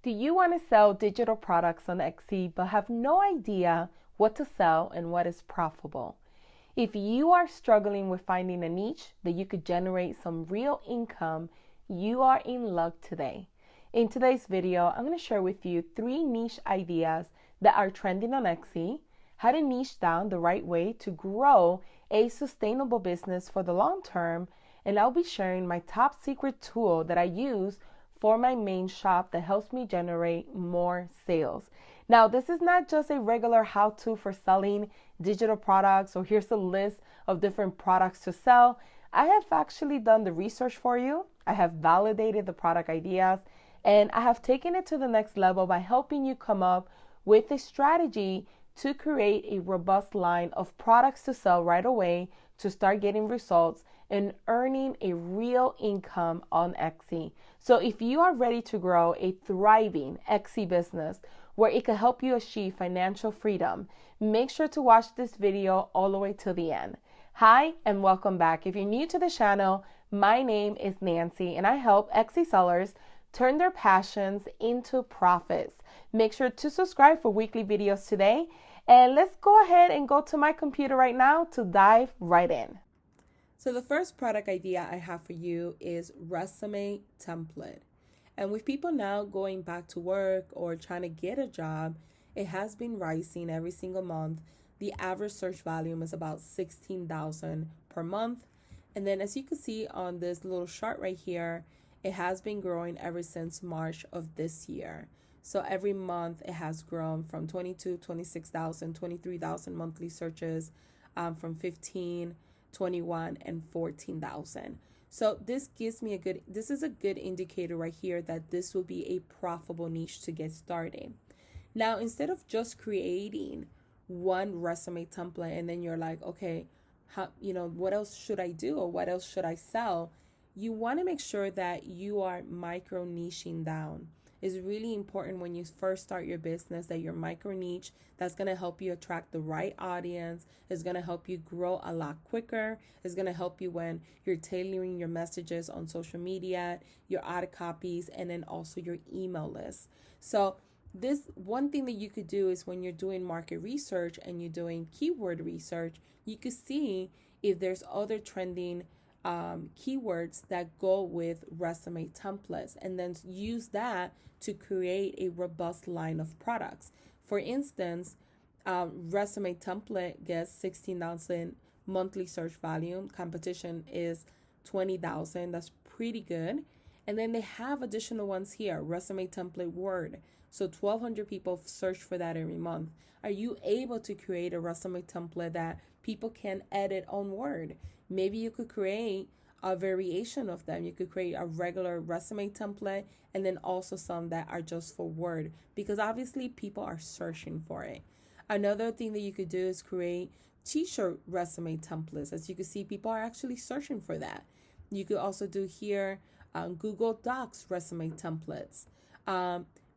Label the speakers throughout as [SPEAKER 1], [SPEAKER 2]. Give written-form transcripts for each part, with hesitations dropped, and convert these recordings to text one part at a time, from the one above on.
[SPEAKER 1] Do you want to sell digital products on Etsy but have no idea what to sell and what is profitable? If you are struggling with finding a niche that you could generate some real income, you are in luck today. In today's video, I'm going to share with you 3 niche ideas that are trending on Etsy, how to niche down the right way to grow a sustainable business for the long term, and I'll be sharing my top secret tool that I use for my main shop that helps me generate more sales. Now, this is not just a regular how-to for selling digital products or here's a list of different products to sell. I have actually done the research for you. I have validated the product ideas and I have taken it to the next level by helping you come up with a strategy to create a robust line of products to sell right away to start getting results and earning a real income on Etsy. So if you are ready to grow a thriving Etsy business where it can help you achieve financial freedom, make sure to watch this video all the way to the end. Hi, and welcome back. If you're new to the channel, my name is Nancy and I help Etsy sellers turn their passions into profits. Make sure to subscribe for weekly videos today. And let's go ahead and go to my computer right now to dive right in. So the first product idea I have for you is resume template. And with people now going back to work or trying to get a job, it has been rising every single month. The average search volume is about 16,000 per month. And then as you can see on this little chart right here, it has been growing ever since March of this year. So every month it has grown from 22, 26,000, 23,000 monthly searches, from 15, 21, and 14,000. So this is a good indicator right here that this will be a profitable niche to get started. Now, instead of just creating one resume template and then you're like, okay, what else should I do or what else should I sell? You want to make sure that you are micro niching down. It's really important when you first start your business that you're micro niche. That's going to help you attract the right audience. It's going to help you grow a lot quicker. It's going to help you when you're tailoring your messages on social media, your ad copies, and then also your email list. So this one thing that you could do is when you're doing market research and you're doing keyword research, you could see if there's other trending keywords that go with resume templates and then use that to create a robust line of products. For instance, resume template gets 16,000 monthly search volume. Competition is 20,000. That's pretty good. And then they have additional ones here, resume template Word. So 1,200 people search for that every month. Are you able to create a resume template that people can edit on Word? Maybe you could create a variation of them. You could create a regular resume template and then also some that are just for Word because obviously people are searching for it. Another thing that you could do is create t-shirt resume templates. As you can see, people are actually searching for that. You could also do here Google Docs resume templates,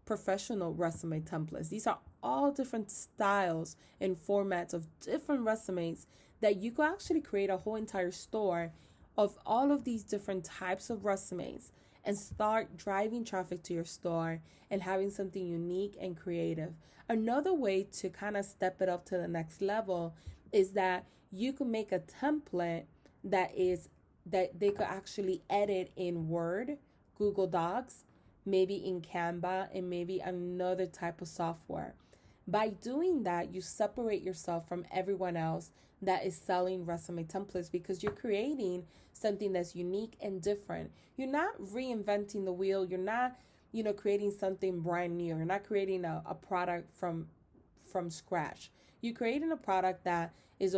[SPEAKER 1] professional resume templates. These are all different styles and formats of different resumes that you could actually create a whole entire store of all of these different types of resumes and start driving traffic to your store and having something unique and creative. Another way to kind of step it up to the next level is that you can make a template that they could actually edit in Word, Google Docs, maybe in Canva, and maybe another type of software. By doing that, you separate yourself from everyone else that is selling resume templates because you're creating something that's unique and different. You're not reinventing the wheel. You're not, creating something brand new. You're not creating a product from scratch. You're creating a product that is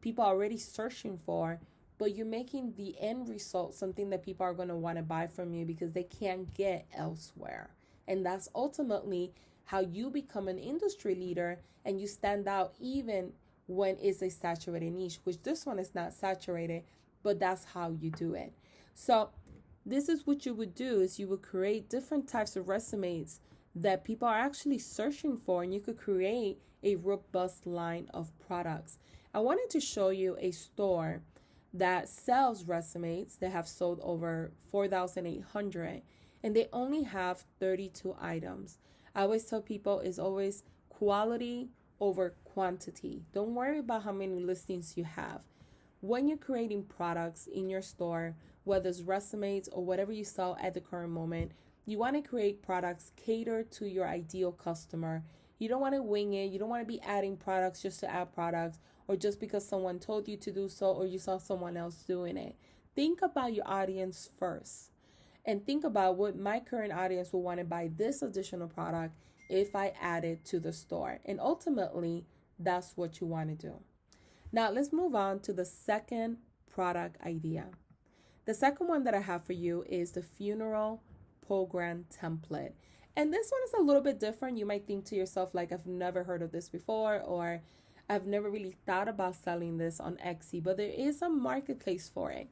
[SPEAKER 1] people are already searching for, but you're making the end result something that people are going to want to buy from you because they can't get elsewhere. And that's ultimately how you become an industry leader and you stand out even when it's a saturated niche, which this one is not saturated, but that's how you do it. So this is what you would do is you would create different types of resumes that people are actually searching for, and you could create a robust line of products. I wanted to show you a store that sells resumes that have sold over 4,800. and they only have 32 items. I always tell people it's always quality over quantity. Don't worry about how many listings you have. When you're creating products in your store, whether it's resumes or whatever you sell at the current moment, you want to create products catered to your ideal customer. You don't want to wing it. You don't want to be adding products just to add products or just because someone told you to do so or you saw someone else doing it. Think about your audience first and think about what my current audience will want to buy this additional product if I add it to the store. And ultimately, that's what you want to do. Now, let's move on to the second product idea. The second one that I have for you is the funeral program template. And this one is a little bit different. You might think to yourself, like, I've never heard of this before, or I've never really thought about selling this on Etsy, but there is a marketplace for it.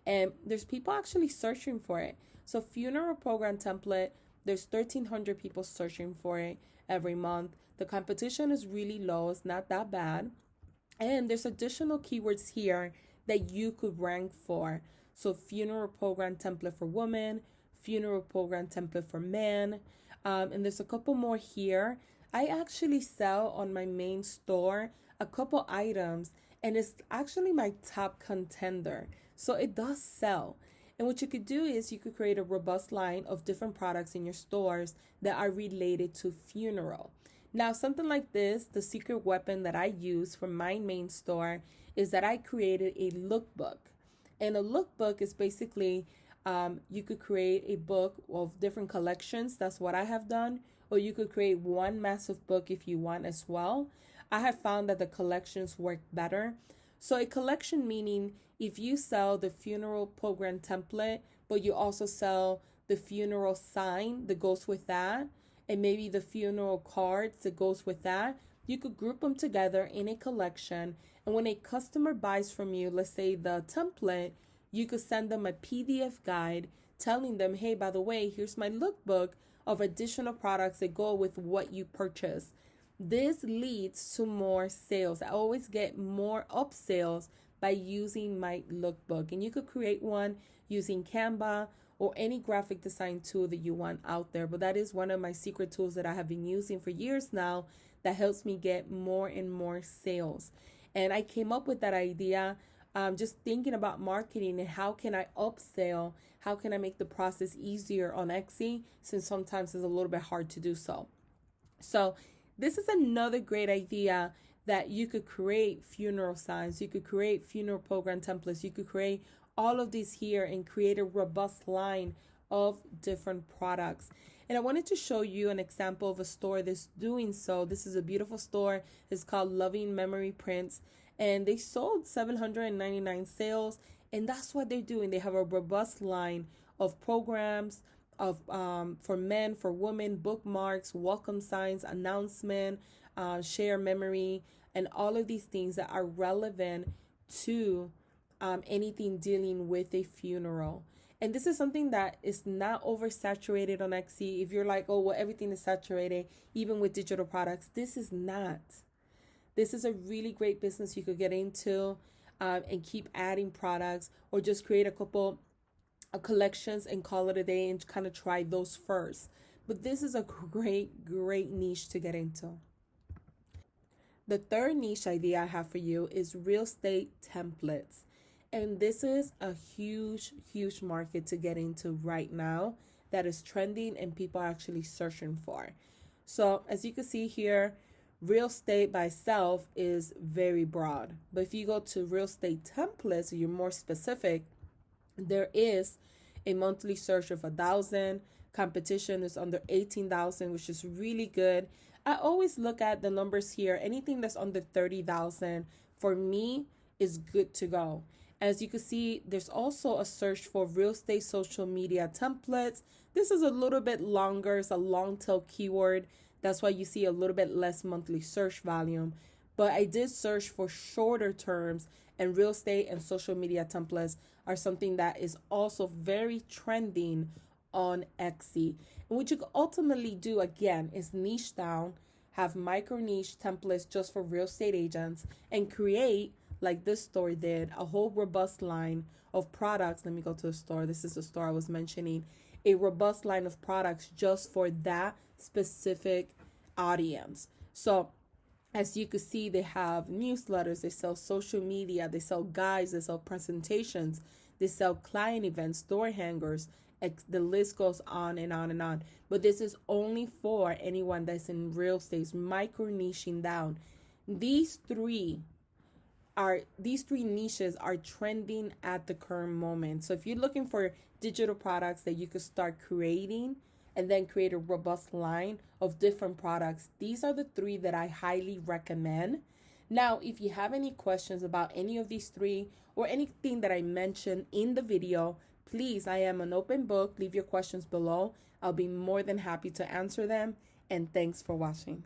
[SPEAKER 1] And there's people actually searching for it. So funeral program template, there's 1,300 people searching for it every month. The competition is really low. It's not that bad. And there's additional keywords here that you could rank for. So funeral program template for women, funeral program template for men. And there's a couple more here. I actually sell on my main store a couple items, and it's actually my top contender. So it does sell. And what you could do is you could create a robust line of different products in your stores that are related to funeral. Now, something like this, the secret weapon that I use for my main store is that I created a lookbook. And a lookbook is basically, you could create a book of different collections. That's what I have done. Or you could create one massive book if you want as well. I have found that the collections work better. So a collection meaning if you sell the funeral program template, but you also sell the funeral sign that goes with that, and maybe the funeral cards that goes with that, you could group them together in a collection. And when a customer buys from you, let's say the template, you could send them a PDF guide telling them, hey, by the way, here's my lookbook of additional products that go with what you purchase. This leads to more sales. I always get more upsells by using my lookbook. And you could create one using Canva or any graphic design tool that you want out there. But that is one of my secret tools that I have been using for years now that helps me get more and more sales. And I came up with that idea just thinking about marketing and how can I upsell? How can I make the process easier on Etsy, since sometimes it's a little bit hard to do so. So this is another great idea that you could create funeral signs, you could create funeral program templates, you could create all of these here and create a robust line of different products. And I wanted to show you an example of a store that's doing so. This is a beautiful store. It's called Loving Memory Prints, and they sold 799 sales, and that's what they're doing. They have a robust line of programs of for men, for women, bookmarks, welcome signs, announcement, share memory, and all of these things that are relevant to anything dealing with a funeral. And this is something that is not oversaturated on Etsy. If you're like, oh, well, everything is saturated, even with digital products, this is not. This is a really great business you could get into and keep adding products, or just create a couple collections and call it a day and kind of try those first. But this is a great niche to get into. The third niche idea I have for you is real estate templates. And this is a huge market to get into right now that is trending and people are actually searching for. So as you can see here, real estate by itself is very broad. But if you go to real estate templates, you're more specific, there is a monthly search of 1,000. Competition is under 18,000, which is really good. I always look at the numbers here. Anything that's under 30,000 for me is good to go. As you can see, there's also a search for real estate social media templates. This is a little bit longer. It's a long tail keyword. That's why you see a little bit less monthly search volume. But I did search for shorter terms, and real estate and social media templates are something that is also very trending on Etsy. And what you can ultimately do, again, is niche down, have micro niche templates just for real estate agents, and create, like this store did, a whole robust line of products. Let me go to the store. This is the store I was mentioning. a robust line of products just for that specific audience. So as you can see, they have newsletters, they sell social media, they sell guides, they sell presentations, they sell client events, door hangers. The list goes on and on and on. But this is only for anyone that's in real estate, micro niching down. These three niches are trending at the current moment. So if you're looking for digital products that you could start creating and then create a robust line of different products, these are the three that I highly recommend. Now, if you have any questions about any of these three or anything that I mentioned in the video, please, I am an open book. Leave your questions below. I'll be more than happy to answer them. And thanks for watching.